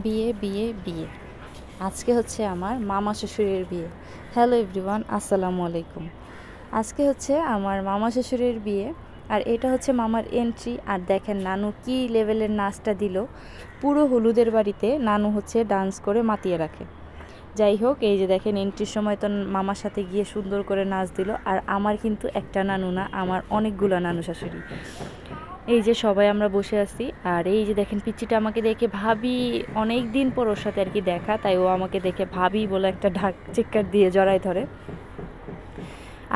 বিয়ে বিয়ে বিয়ে আজকে হচ্ছে আমার মামা শ্বশুরের বিয়ে। হ্যালো এভরিওয়ান, আসসালামু আলাইকুম। আজকে হচ্ছে আমার মামা শ্বশুরের বিয়ে, আর এটা হচ্ছে মামার এন্ট্রি। আর দেখেন নানু কি লেভেলের নাচটা দিল। পুরো হলুদের বাড়িতে নানু হচ্ছে ডান্স করে মাতিয়ে রাখে। যাই হোক, এই যে দেখেন এন্ট্রির সময় তো মামার সাথে গিয়ে সুন্দর করে নাচ দিল। আর আমার কিন্তু একটা নানু না, আমার অনেকগুলো নানু শাশুড়ি। এই যে সবাই আমরা বসে আছি, আর এই যে দেখেন পিচ্চিটা আমাকে দেখে ভাবি, অনেক দিন পর ওর সাথে আর কি দেখা, তাই ও আমাকে দেখে ভাবি বলে একটা ঢাক চিৎকার দিয়ে জড়াই ধরে।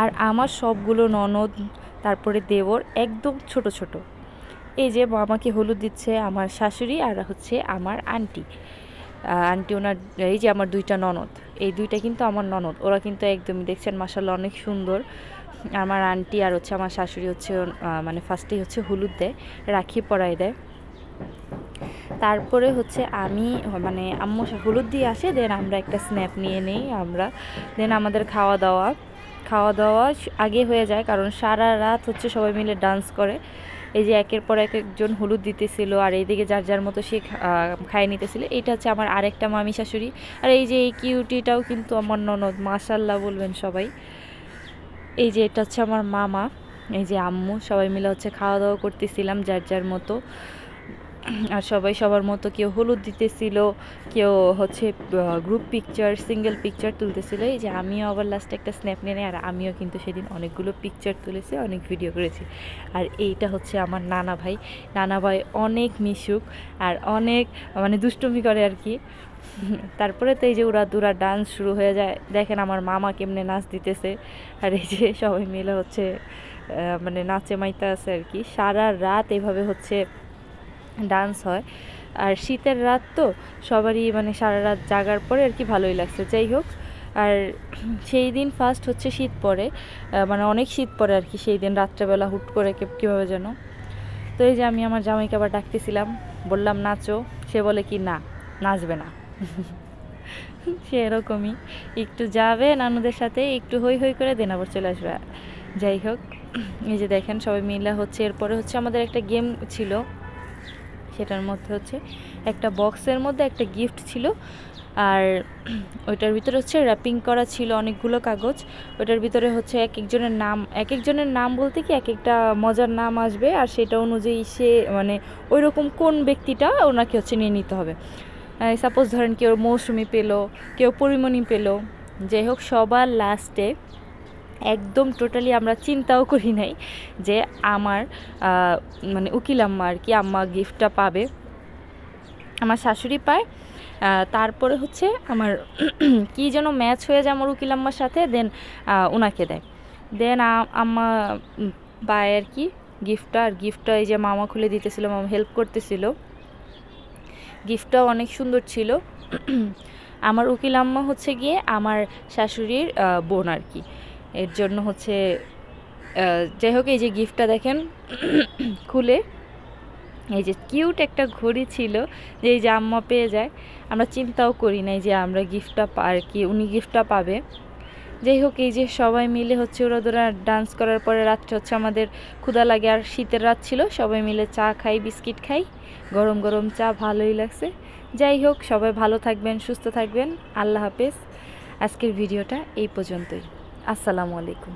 আর আমার সবগুলো ননদ, তারপরে দেওর একদম ছোট ছোট। এই যে আমাকে হলুদ দিচ্ছে আমার শাশুড়ি, আর হচ্ছে আমার আন্টি। আন্টি ওনার, এই যে আমার দুইটা ননদ, এই দুইটা কিন্তু আমার ননদ। ওরা কিন্তু একদমই দেখছেন মাশাআল্লাহ অনেক সুন্দর। আমার আন্টি আর হচ্ছে আমার শাশুড়ি হচ্ছে মানে ফার্স্টেই হচ্ছে হলুদ দেয়, রাখি পরাই দেয়। তারপরে হচ্ছে আমি মানে আম্মু হলুদ দিয়ে আসে, দেন আমরা একটা স্ন্যাপ নিয়ে নেই আমরা। দেন আমাদের খাওয়া দাওয়া আগে হয়ে যায়, কারণ সারা রাত হচ্ছে সবাই মিলে ডান্স করে। এই যে একের পর এক একজন হলুদ দিতেছিল, আর এইদিকে যার যার মতো সে খাইয়ে নিতেছিল। এটা হচ্ছে আমার আরেকটা মামি শাশুড়ি। আর এই যে এই কিউটিটাও কিন্তু আমার ননদ, মাশাল্লাহ বলবেন সবাই। এই যে এটা হচ্ছে আমার মামা, এই যে আম্মু, সবাই মিলে হচ্ছে খাওয়া দাওয়া করতেছিলাম যার যার মতো। আর সবাই সবার মতো, কেউ হলুদ দিতেছিল, কেউ হচ্ছে গ্রুপ পিকচার, সিঙ্গেল পিকচার তুলতেছিল। এই যে আমিও আবার লাস্টে একটা স্ন্যাপ নিয়ে নিই, আর আমিও কিন্তু সেদিন অনেকগুলো পিকচার তুলেছি, অনেক ভিডিও করেছি। আর এইটা হচ্ছে আমার নানা ভাই অনেক মিশুক, আর অনেক মানে দুষ্টুমি করে আর কি। তারপরে তো এই যে উড়াদুরা ডান্স শুরু হয়ে যায়। দেখেন আমার মামা কেমনে নাচ দিতেছে, আর এই যে সবাই মিলে হচ্ছে মানে নাচে মাইতে আছে আর কি। সারা রাত এভাবে হচ্ছে ডান্স হয়। আর শীতের রাত তো সবারই মানে সারা রাত জাগার পরে আর কি ভালোই লাগছে। যাই হোক, আর সেই দিন ফার্স্ট হচ্ছে শীত পড়ে, মানে অনেক শীত পড়ে আর কি সেই দিন রাত্রেবেলা হুট করে কীভাবে যেন। তো এই যে আমি আমার জামাইকে আবার ডাকতেছিলাম, বললাম নাচো, সে বলে কি না, নাচবে না। সে এরকমই, একটু যাবে নানুদের সাথে, একটু হই হই করে দেন আবার চলে আসবে। যাই হোক, এই যে দেখেন সবাই মিলে হচ্ছে, এরপরে হচ্ছে আমাদের একটা গেম ছিল, সেটার মধ্যে হচ্ছে একটা বক্সের মধ্যে একটা গিফট ছিল, আর ওইটার ভিতরে হচ্ছে র্যাপিং করা ছিল অনেকগুলো কাগজ। ওইটার ভিতরে হচ্ছে এক একজনের নাম বলতে কি এক একটা মজার নাম আসবে, আর সেটা অনুযায়ী সে মানে ওই রকম কোন ব্যক্তিটা ওনাকে হচ্ছে নিয়ে নিতে হবে। সাপোজ ধরেন কেউ মৌসুমি পেলো, কেউ পরিমণি পেলো। যাই হোক, সবার লাস্টে একদম টোটালি আমরা চিন্তাও করি নাই যে আমার মানে উকিল আম্মা আর কি, আম্মা গিফটটা পাবে, আমার শাশুড়ি পায়। তারপরে হচ্ছে আমার কি যেন ম্যাচ হয়ে যায় আমার উকিল আম্মার সাথে, দেন ওনাকে দেয়। দেন আম্মা পায় আর কি গিফটটা। আর গিফটটা এই যে মামা খুলে দিতেছিল, মামা হেল্প করতেছিল। গিফটটাও অনেক সুন্দর ছিল। আমার উকিল আম্মা হচ্ছে গিয়ে আমার শাশুড়ির বোন আর কি, এর জন্য হচ্ছে যাই হোক, এই যে গিফটটা দেখেন খুলে, এই যে কিউট একটা ঘড়ি ছিল, যে এই যে আম্মা পেয়ে যায়। আমরা চিন্তাও করি নাই যে আমরা গিফটটা আর কি উনি গিফটটা পাবে। যাই হোক, এই যে সবাই মিলে হচ্ছে ওরা ডান্স করার পরে রাত্রে হচ্ছে আমাদের ক্ষুধা লাগে, আর শীতের রাত ছিল, সবাই মিলে চা খাই, বিস্কিট খাই, গরম গরম চা, ভালোই লাগছে। যাই হোক, সবাই ভালো থাকবেন, সুস্থ থাকবেন, আল্লাহ হাফেজ। আজকের ভিডিওটা এই পর্যন্তই। আসসালামু আলাইকুম।